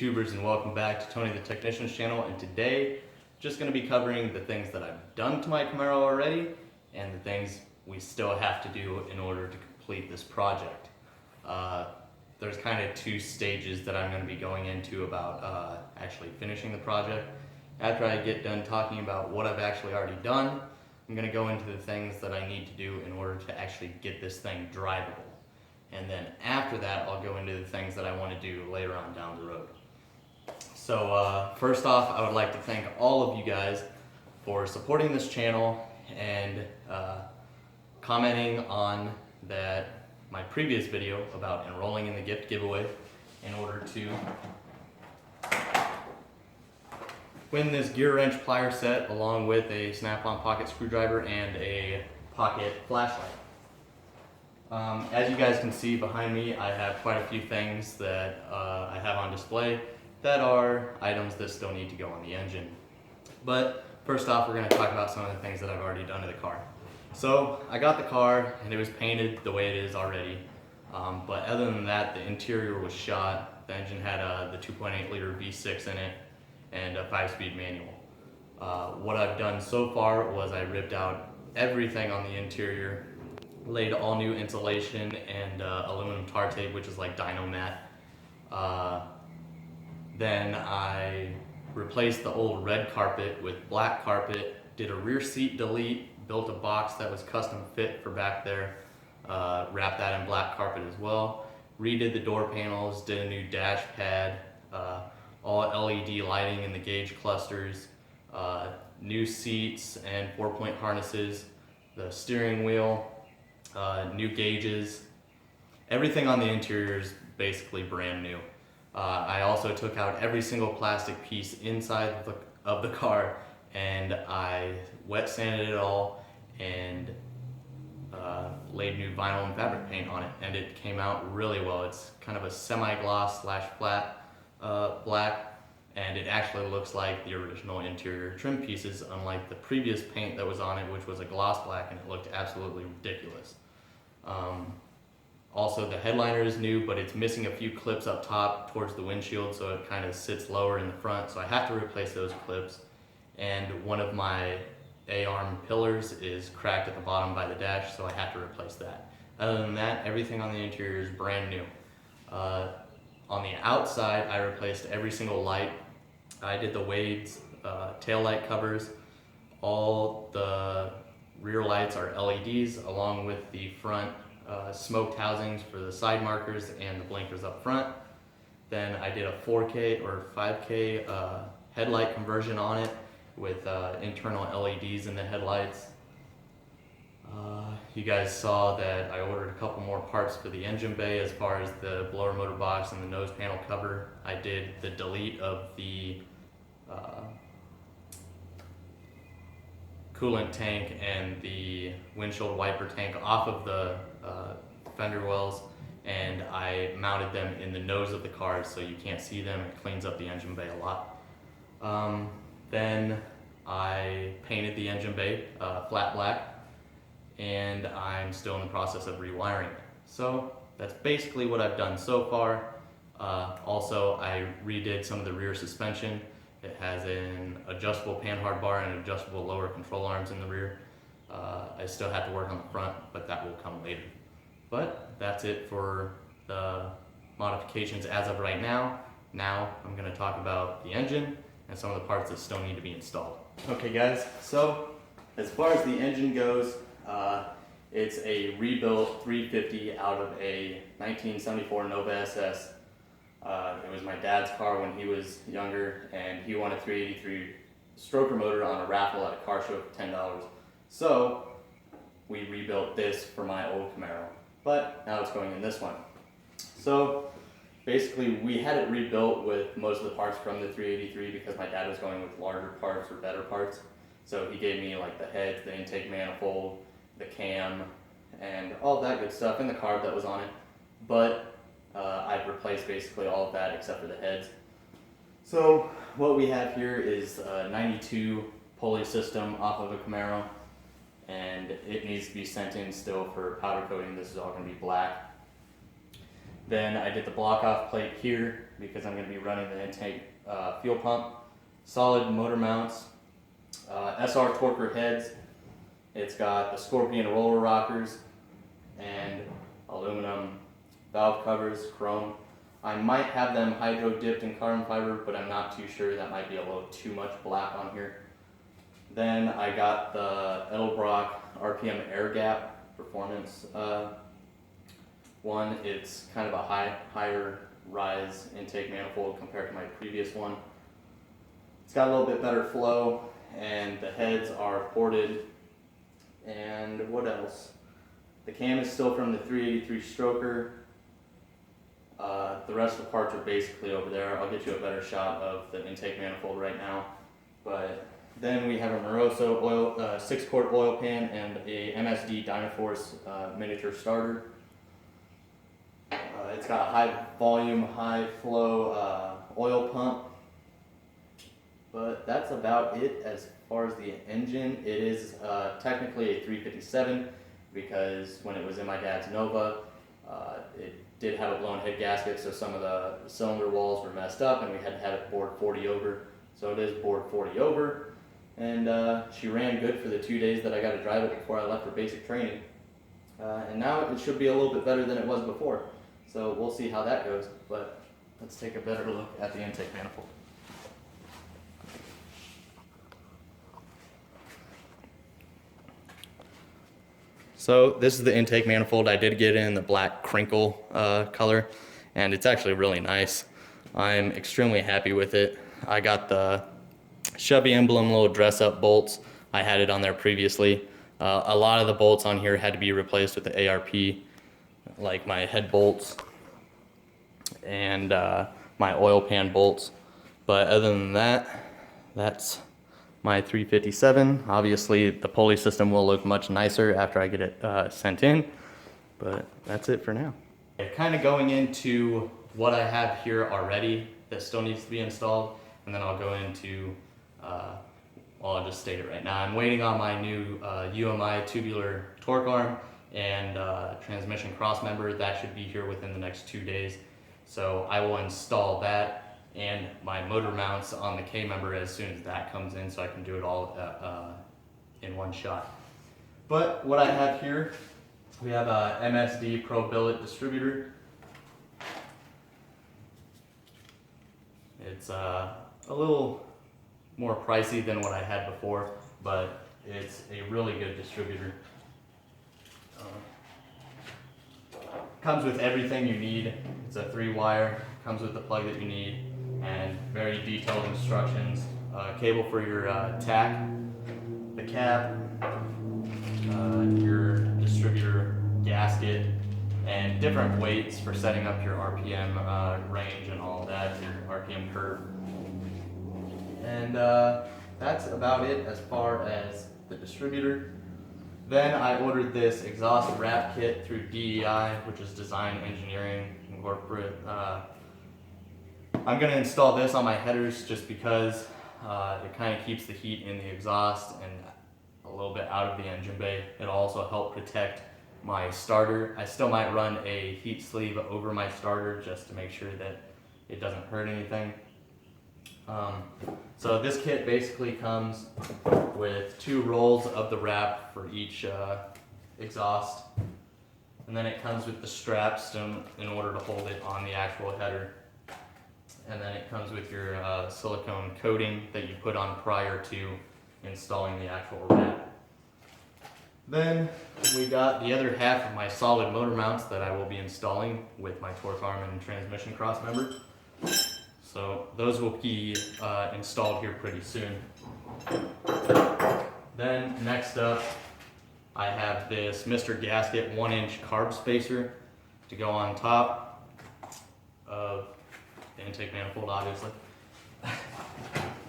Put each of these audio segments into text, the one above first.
YouTubers, and welcome back to Tony the Technician's channel. And today, just going to be covering the things that I've done to my Camaro already and the things we still have to do in order to complete this project. There's kind of two stages that I'm going to be going into about actually finishing the project. After I get done talking about what I've actually already done, I'm going to go into the things that I need to do in order to actually get this thing drivable. And then after that, I'll go into the things that I want to do later on down the road. So first off, I would like to thank all of you guys for supporting this channel and commenting on my previous video about enrolling in the gift giveaway in order to win this gear wrench plier set along with a snap-on pocket screwdriver and a pocket flashlight. As you guys can see behind me, I have quite a few things that I have on display that are items that still need to go on the engine. But first off, we're going to talk about some of the things that I've already done to the car. So I got the car and it was painted the way it is already. But other than that, the interior was shot. The engine had the 2.8 liter V6 in it and a 5-speed manual. What I've done so far was I ripped out everything on the interior, laid all new insulation and aluminum tar tape, which is like Dynomat. Then I replaced the old red carpet with black carpet, did a rear seat delete, built a box that was custom fit for back there, wrapped that in black carpet as well, redid the door panels, did a new dash pad, all LED lighting in the gauge clusters, new seats and 4-point harnesses, the steering wheel, new gauges. Everything on the interior is basically brand new. I also took out every single plastic piece inside of the car and I wet sanded it all and laid new vinyl and fabric paint on it, and it came out really well. It's kind of a semi-gloss / flat black, and it actually looks like the original interior trim pieces, unlike the previous paint that was on it, which was a gloss black, and it looked absolutely ridiculous. Also, the headliner is new, but it's missing a few clips up top towards the windshield, so it kind of sits lower in the front, so I have to replace those clips. And one of my A-arm pillars is cracked at the bottom by the dash, so I have to replace that. Other than that, everything on the interior is brand new. On the outside, I replaced every single light. I did the Wade's tail light covers. All the rear lights are LEDs, along with the front smoked housings for the side markers and the blinkers up front. Then I did a 4K or 5K headlight conversion on it with internal LEDs in the headlights. You guys saw that I ordered a couple more parts for the engine bay as far as the blower motor box and the nose panel cover. I did the delete of the coolant tank and the windshield wiper tank off of the fender wells, and I mounted them in the nose of the car so you can't see them. It cleans up the engine bay a lot. Then I painted the engine bay flat black, and I'm still in the process of rewiring it. So that's basically what I've done so far. Also, I redid some of the rear suspension. It has an adjustable panhard bar and adjustable lower control arms in the rear. I still have to work on the front, but that will come later. But that's it for the modifications as of right now. Now I'm going to talk about the engine and some of the parts that still need to be installed. Okay guys, so as far as the engine goes, it's a rebuilt 350 out of a 1974 Nova SS. It was my dad's car when he was younger, and he won a 383 stroker motor on a raffle at a car show for $10. So we rebuilt this for my old Camaro, but now it's going in this one. So basically we had it rebuilt with most of the parts from the 383 because my dad was going with larger parts or better parts. So he gave me like the heads, the intake manifold, the cam, and all that good stuff, and the carb that was on it. But I've replaced basically all of that except for the heads. So what we have here is a 92 pulley system off of a Camaro, and it needs to be sent in still for powder coating. This is all going to be black. Then I did the block off plate here because I'm going to be running the intake fuel pump. Solid motor mounts, SR Torquer heads. It's got the Scorpion roller rockers and aluminum valve covers, chrome. I might have them hydro dipped in carbon fiber, but I'm not too sure. That might be a little too much black on here. Then I got the Edelbrock RPM air gap performance one. It's kind of a higher rise intake manifold compared to my previous one. It's got a little bit better flow, and the heads are ported. And what else? The cam is still from the 383 stroker. The rest of the parts are basically over there. I'll get you a better shot of the intake manifold right now. But then we have a Moroso oil, 6-quart oil pan and a MSD Dynaforce miniature starter. It's got a high volume, high flow oil pump. But that's about it as far as the engine. It is technically a 357 because when it was in my dad's Nova, it did have a blown head gasket, so some of the cylinder walls were messed up and we had to have it bored 40 over. So it is bored 40 over, and she ran good for the 2 days that I got to drive it before I left for basic training. And now it should be a little bit better than it was before. So we'll see how that goes, but let's take a better look at the intake manifold. So this is the intake manifold. I did get it in the black crinkle color, and it's actually really nice. I'm extremely happy with it. I got the Chevy emblem little dress-up bolts. I had it on there previously. A lot of the bolts on here had to be replaced with the ARP, like my head bolts and my oil pan bolts. But other than that, that's my 357. Obviously, the pulley system will look much nicer after I get it sent in, but that's it for now. Kind of going into what I have here already that still needs to be installed, and then I'll go into, well, I'll just state it right now. I'm waiting on my new UMI tubular torque arm and transmission cross member. That should be here within the next 2 days. So I will install that and my motor mounts on the K member as soon as that comes in, so I can do it all in one shot. But what I have here, we have a MSD Pro Billet distributor. It's a little more pricey than what I had before, but it's a really good distributor. Comes with everything you need. It's a 3-wire, comes with the plug that you need, and very detailed instructions. Cable for your tack, the cap, your distributor gasket, and different weights for setting up your RPM range and all that, your RPM curve. And that's about it as far as the distributor. Then I ordered this exhaust wrap kit through DEI, which is Design Engineering Incorporate. I'm going to install this on my headers just because it kind of keeps the heat in the exhaust and a little bit out of the engine bay. It'll also help protect my starter. I still might run a heat sleeve over my starter just to make sure that it doesn't hurt anything. So this kit basically comes with 2 rolls of the wrap for each exhaust, and then it comes with the straps in order to hold it on the actual header, and then it comes with your silicone coating that you put on prior to installing the actual wrap. Then we got the other half of my solid motor mounts that I will be installing with my torque arm and transmission cross member. So those will be installed here pretty soon. Then next up, I have this Mr. Gasket 1-inch carb spacer to go on top of the intake manifold, obviously.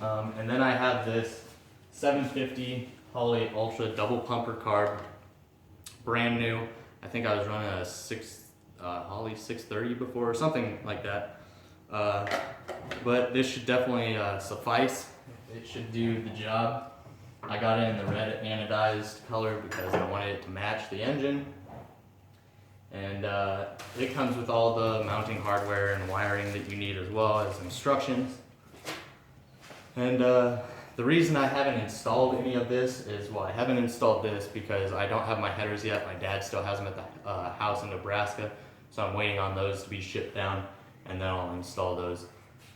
And then I have this 750 Holley Ultra double pumper carb, brand new. I think I was running a Holley 630 before or something like that. But this should definitely suffice. It should do the job. I got it in the red anodized color because I wanted it to match the engine. And it comes with all the mounting hardware and wiring that you need, as well as instructions. And the reason I haven't installed any of this is, well, I haven't installed this because I don't have my headers yet. My dad still has them at the house in Nebraska, so I'm waiting on those to be shipped down, and then I'll install those.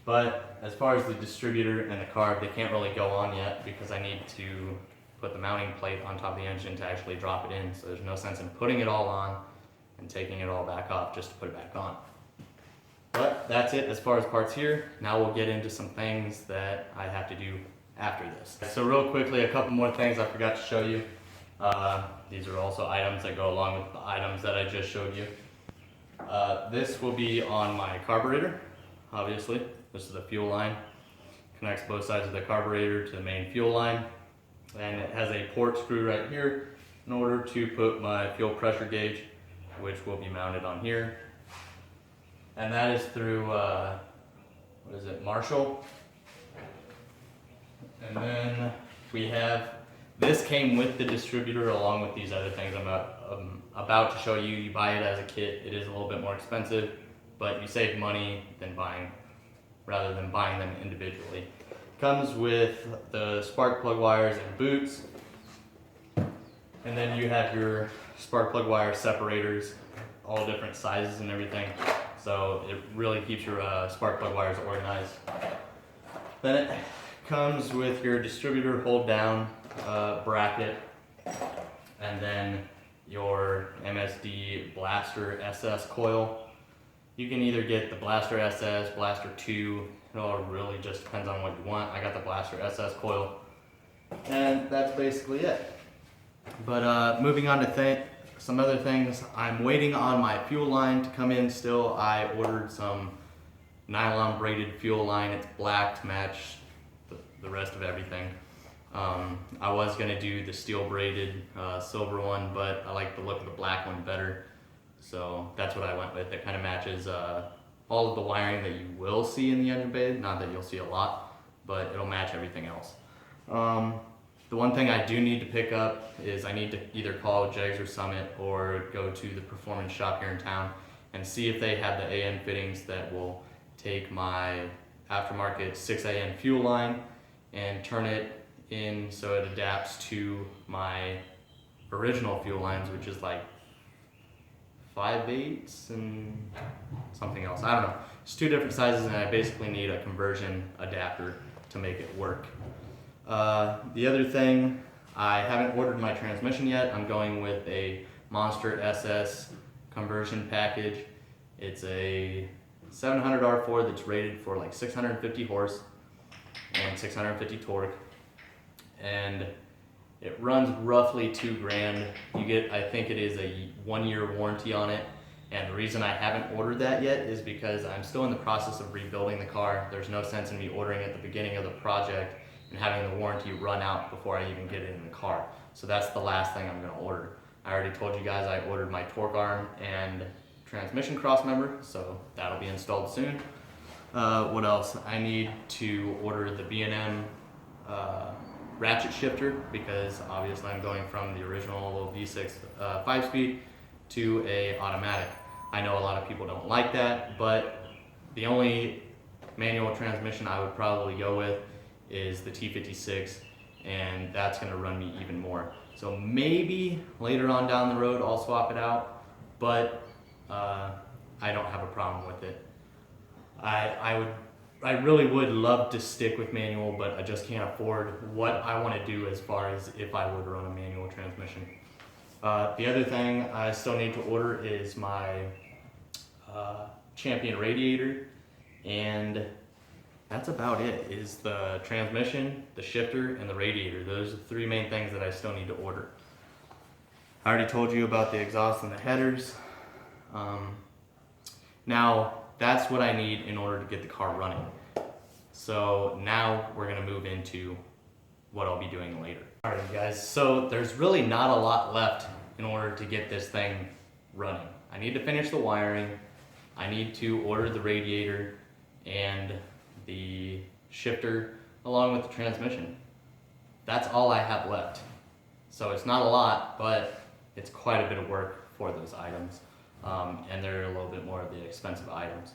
But as far as the distributor and the carb, they can't really go on yet because I need to put the mounting plate on top of the engine to actually drop it in. So there's no sense in putting it all on and taking it all back off just to put it back on. But that's it as far as parts here. Now we'll get into some things that I have to do after this. So real quickly, a couple more things I forgot to show you. These are also items that go along with the items that I just showed you. This will be on my carburetor, obviously. This is the fuel line. Connects both sides of the carburetor to the main fuel line. And it has a port screw right here in order to put my fuel pressure gauge, which will be mounted on here. And that is through, Marshall. And then we have, this came with the distributor along with these other things I'm about to show you. You buy it as a kit. It is a little bit more expensive, but you save money rather than buying them individually. Comes with the spark plug wires and boots. And then you have your spark plug wire separators, all different sizes and everything. So it really keeps your spark plug wires organized. Then it comes with your distributor hold down bracket, and then your MSD Blaster SS coil. You can either get the Blaster SS, Blaster 2, it all really just depends on what you want. I got the Blaster SS coil, and that's basically it. But moving on to some other things, I'm waiting on my fuel line to come in still. I ordered some nylon braided fuel line. It's black to match the rest of everything. I was gonna do the steel braided silver one, but I like the look of the black one better. So that's what I went with. It kind of matches all of the wiring that you will see in the engine bay. Not that you'll see a lot, but it'll match everything else. The one thing I do need to pick up is I need to either call Jegs or Summit or go to the performance shop here in town and see if they have the AN fittings that will take my aftermarket 6AN fuel line and turn it in so it adapts to my original fuel lines, which is like 5/8 and something else. I don't know. It's two different sizes, and I basically need a conversion adapter to make it work. The other thing, I haven't ordered my transmission yet. I'm going with a Monster SS conversion package. It's a 700 R4 that's rated for like 650 horse and 650 torque, and it runs roughly $2,000. You get, I think it is a 1-year warranty on it. And the reason I haven't ordered that yet is because I'm still in the process of rebuilding the car. There's no sense in me ordering at the beginning of the project and having the warranty run out before I even get it in the car. So that's the last thing I'm gonna order. I already told you guys I ordered my torque arm and transmission cross member, so that'll be installed soon. What else? I need to order the B&M ratchet shifter, because obviously I'm going from the original V6 5-speed to a automatic. I know a lot of people don't like that, but the only manual transmission I would probably go with is the T56, and that's going to run me even more. So maybe later on down the road I'll swap it out, but I don't have a problem with it. I really would love to stick with manual, but I just can't afford what I want to do as far as if I would run a manual transmission. The other thing I still need to order is my Champion radiator, and that's about it. Is the transmission, the shifter, and the radiator. Those are the three main things that I still need to order. I already told you about the exhaust and the headers. Now, that's what I need in order to get the car running. So now we're gonna move into what I'll be doing later. All right, guys, so there's really not a lot left in order to get this thing running. I need to finish the wiring. I need to order the radiator and the shifter along with the transmission. That's all I have left. So it's not a lot, but it's quite a bit of work for those items. and they're a little bit more of the expensive items.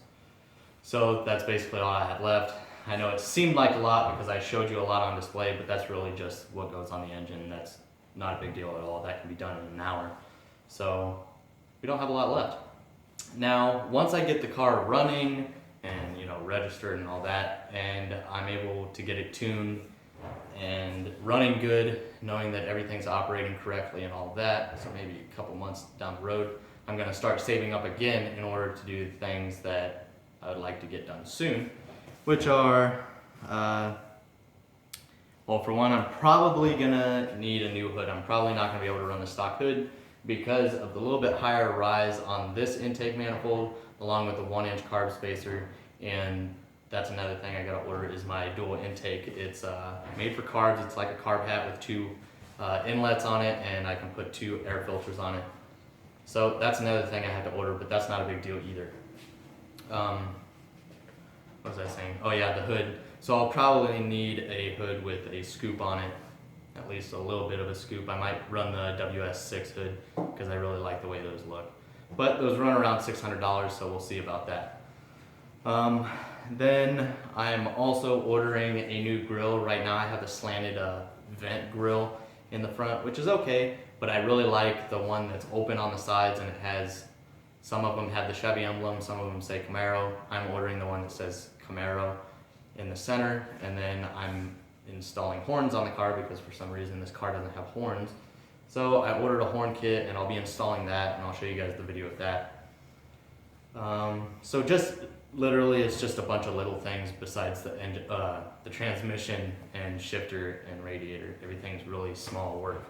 So that's basically all I have left. I know it seemed like a lot because I showed you a lot on display, but that's really just what goes on the engine. That's not a big deal at all. That can be done in an hour. So we don't have a lot left. Now, once I get the car running and, you know, registered and all that, and I'm able to get it tuned and running good, knowing that everything's operating correctly and all of that, so maybe a couple months down the road, I'm gonna start saving up again in order to do things that I would like to get done soon, which are, well, for one, I'm probably gonna need a new hood. I'm probably not gonna be able to run the stock hood because of the little bit higher rise on this intake manifold, along with the 1-inch carb spacer. And that's another thing I gotta order is my dual intake. It's made for carbs. It's like a carb hat with 2 inlets on it, and I can put 2 air filters on it. So that's another thing I had to order, but that's not a big deal either. What was I saying? Oh yeah, the hood. So I'll probably need a hood with a scoop on it, at least a little bit of a scoop. I might run the WS6 hood because I really like the way those look. But those run around $600, so we'll see about that. Then I'm also ordering a new grill. Right now I have a slanted vent grill in the front, which is okay, but I really like the one that's open on the sides, and it has, some of them have the Chevy emblem, some of them say Camaro. I'm ordering the one that says Camaro in the center, and then I'm installing horns on the car because for some reason this car doesn't have horns. So I ordered a horn kit, and I'll be installing that, and I'll show you guys the video of that. So just literally it's just a bunch of little things besides the engine, the transmission and shifter and radiator. Everything's really small work.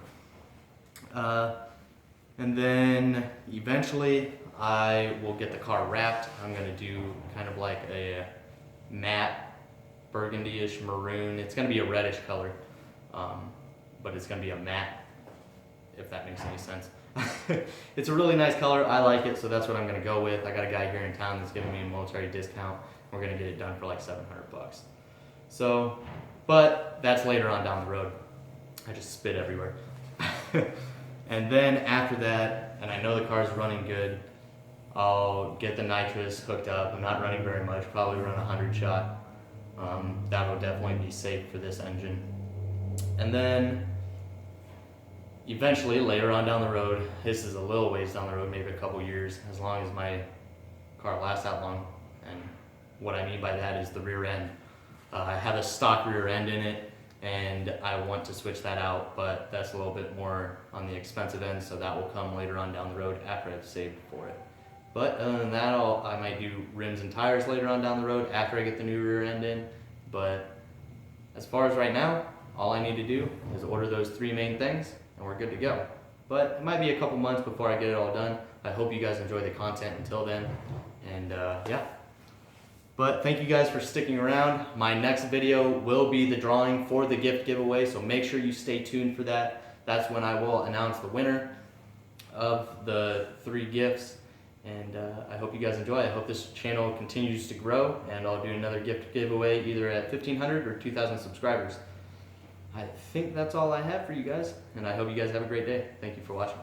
And then eventually I will get the car wrapped. I'm gonna do kind of like a matte burgundy-ish maroon. It's gonna be a reddish color, but it's gonna be a matte, if that makes any sense. It's a really nice color. I like it, so that's what I'm gonna go with. I got a guy here in town that's giving me a military discount. We're gonna get it done for like 700 bucks. So, but that's later on down the road. I just spit everywhere. And then after that, and I know the car's running good, I'll get the nitrous hooked up. I'm not running very much, probably run 100 shot. That'll definitely be safe for this engine. And then eventually, later on down the road, this is a little ways down the road, maybe a couple years, as long as my car lasts that long. And what I mean by that is the rear end. I have a stock rear end in it, and I want to switch that out, but that's a little bit more on the expensive end, so that will come later on down the road after I've saved for it. But other than that, I might do rims and tires later on down the road after I get the new rear end in. But as far as right now, all I need to do is order those 3 main things, and we're good to go. But it might be a couple months before I get it all done. I hope you guys enjoy the content until then, and yeah. But thank you guys for sticking around. My next video will be the drawing for the gift giveaway, so make sure you stay tuned for that. That's when I will announce the winner of the 3 gifts. And I hope you guys enjoy. I hope this channel continues to grow, and I'll do another gift giveaway either at 1,500 or 2,000 subscribers. I think that's all I have for you guys, and I hope you guys have a great day. Thank you for watching.